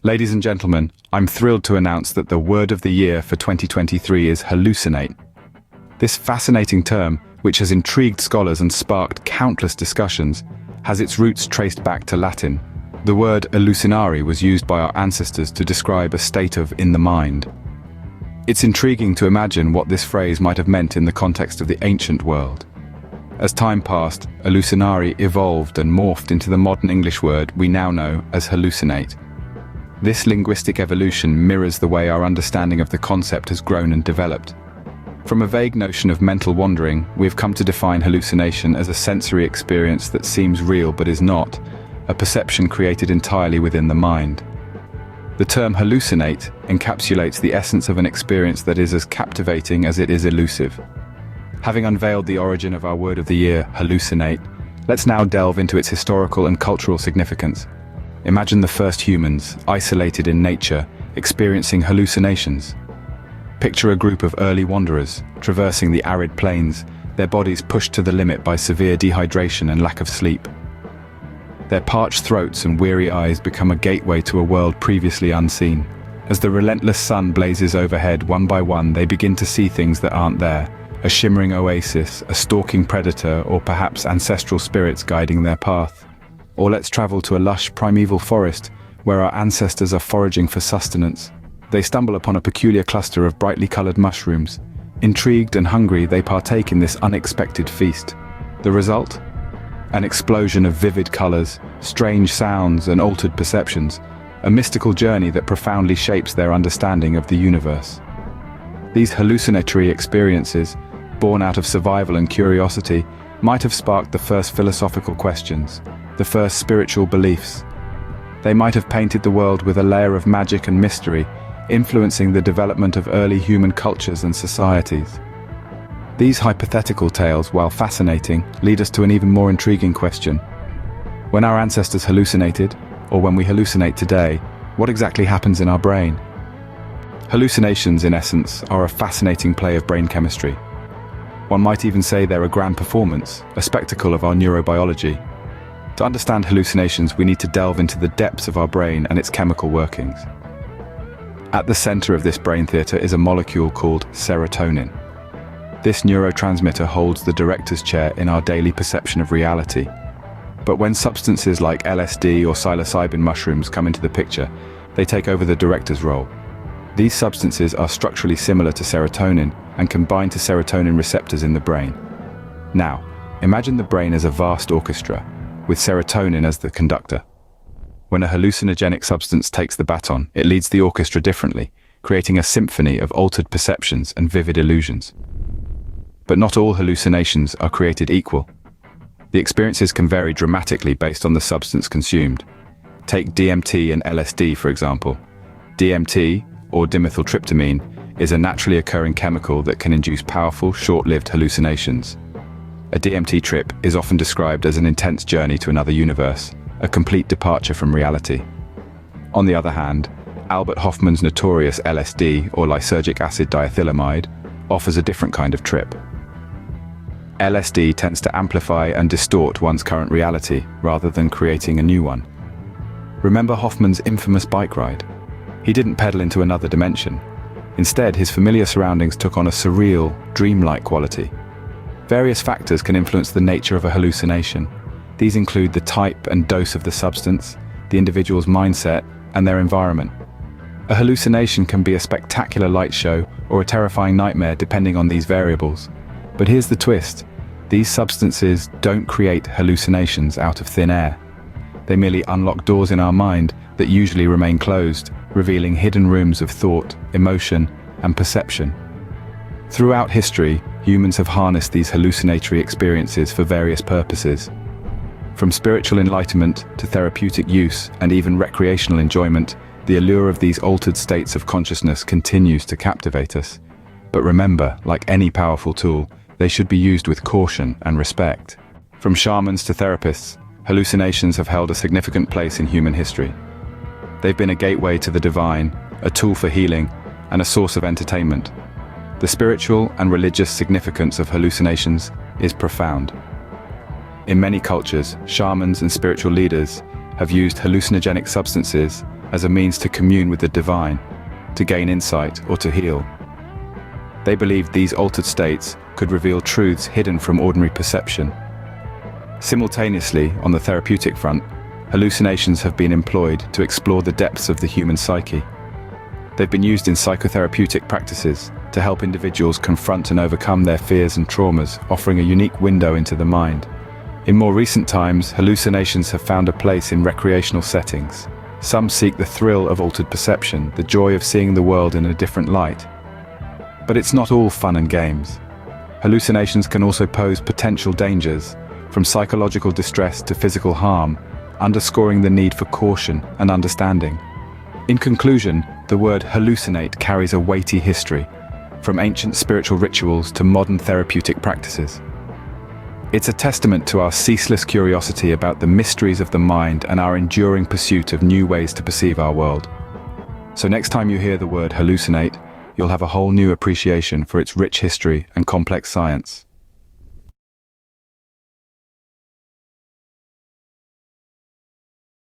Ladies and gentlemen, I'm thrilled to announce that the word of the year for 2023 is hallucinate. This fascinating term, which has intrigued scholars and sparked countless discussions, has its roots traced back to Latin. The word hallucinare was used by our ancestors to describe a state of in the mind. It's intriguing to imagine what this phrase might have meant in the context of the ancient world. As time passed, hallucinare evolved and morphed into the modern English word we now know as hallucinate. This linguistic evolution mirrors the way our understanding of the concept has grown and developed. From a vague notion of mental wandering, we've come to define hallucination as a sensory experience that seems real but is not, a perception created entirely within the mind. The term hallucinate encapsulates the essence of an experience that is as captivating as it is elusive. Having unveiled the origin of our word of the year, hallucinate, let's now delve into its historical and cultural significance. Imagine the first humans, isolated in nature, experiencing hallucinations. Picture a group of early wanderers, traversing the arid plains, their bodies pushed to the limit by severe dehydration and lack of sleep. Their parched throats and weary eyes become a gateway to a world previously unseen. As the relentless sun blazes overhead, one by one, they begin to see things that aren't there. A shimmering oasis, a stalking predator, or perhaps ancestral spirits guiding their path. Or let's travel to a lush primeval forest where our ancestors are foraging for sustenance. They stumble upon a peculiar cluster of brightly colored mushrooms. Intrigued and hungry, they partake in this unexpected feast. The result? An explosion of vivid colors, strange sounds, and altered perceptions. A mystical journey that profoundly shapes their understanding of the universe. These hallucinatory experiences, born out of survival and curiosity, might have sparked the first philosophical questions, the first spiritual beliefs. They might have painted the world with a layer of magic and mystery, influencing the development of early human cultures and societies. These hypothetical tales, while fascinating, lead us to an even more intriguing question. When our ancestors hallucinated, or when we hallucinate today, what exactly happens in our brain? Hallucinations, in essence, are a fascinating play of brain chemistry. One might even say they're a grand performance, a spectacle of our neurobiology. To understand hallucinations, we need to delve into the depths of our brain and its chemical workings. At the center of this brain theater is a molecule called serotonin. This neurotransmitter holds the director's chair in our daily perception of reality. But when substances like LSD or psilocybin mushrooms come into the picture, they take over the director's role. These substances are structurally similar to serotonin and can bind to serotonin receptors in the brain. Now, imagine the brain as a vast orchestra, with serotonin as the conductor. When a hallucinogenic substance takes the baton, it leads the orchestra differently, creating a symphony of altered perceptions and vivid illusions. But not all hallucinations are created equal. The experiences can vary dramatically based on the substance consumed. Take DMT and LSD, for example. DMT, or dimethyltryptamine, is a naturally occurring chemical that can induce powerful, short-lived hallucinations. A DMT trip is often described as an intense journey to another universe, a complete departure from reality. On the other hand, Albert Hofmann's notorious LSD, or lysergic acid diethylamide, offers a different kind of trip. LSD tends to amplify and distort one's current reality, rather than creating a new one. Remember Hofmann's infamous bike ride? He didn't pedal into another dimension. Instead, his familiar surroundings took on a surreal, dreamlike quality. Various factors can influence the nature of a hallucination. These include the type and dose of the substance, the individual's mindset, and their environment. A hallucination can be a spectacular light show or a terrifying nightmare depending on these variables. But here's the twist. These substances don't create hallucinations out of thin air. They merely unlock doors in our mind that usually remain closed, revealing hidden rooms of thought, emotion, and perception. Throughout history, humans have harnessed these hallucinatory experiences for various purposes. From spiritual enlightenment to therapeutic use and even recreational enjoyment, the allure of these altered states of consciousness continues to captivate us. But remember, like any powerful tool, they should be used with caution and respect. From shamans to therapists, hallucinations have held a significant place in human history. They've been a gateway to the divine, a tool for healing, and a source of entertainment. The spiritual and religious significance of hallucinations is profound. In many cultures, shamans and spiritual leaders have used hallucinogenic substances as a means to commune with the divine, to gain insight or to heal. They believed these altered states could reveal truths hidden from ordinary perception. Simultaneously, on the therapeutic front, hallucinations have been employed to explore the depths of the human psyche. They've been used in psychotherapeutic practices to help individuals confront and overcome their fears and traumas, offering a unique window into the mind. In more recent times, hallucinations have found a place in recreational settings. Some seek the thrill of altered perception, the joy of seeing the world in a different light. But it's not all fun and games. Hallucinations can also pose potential dangers, from psychological distress to physical harm, underscoring the need for caution and understanding. In conclusion, the word hallucinate carries a weighty history, from ancient spiritual rituals to modern therapeutic practices. It's a testament to our ceaseless curiosity about the mysteries of the mind and our enduring pursuit of new ways to perceive our world. So next time you hear the word hallucinate, you'll have a whole new appreciation for its rich history and complex science.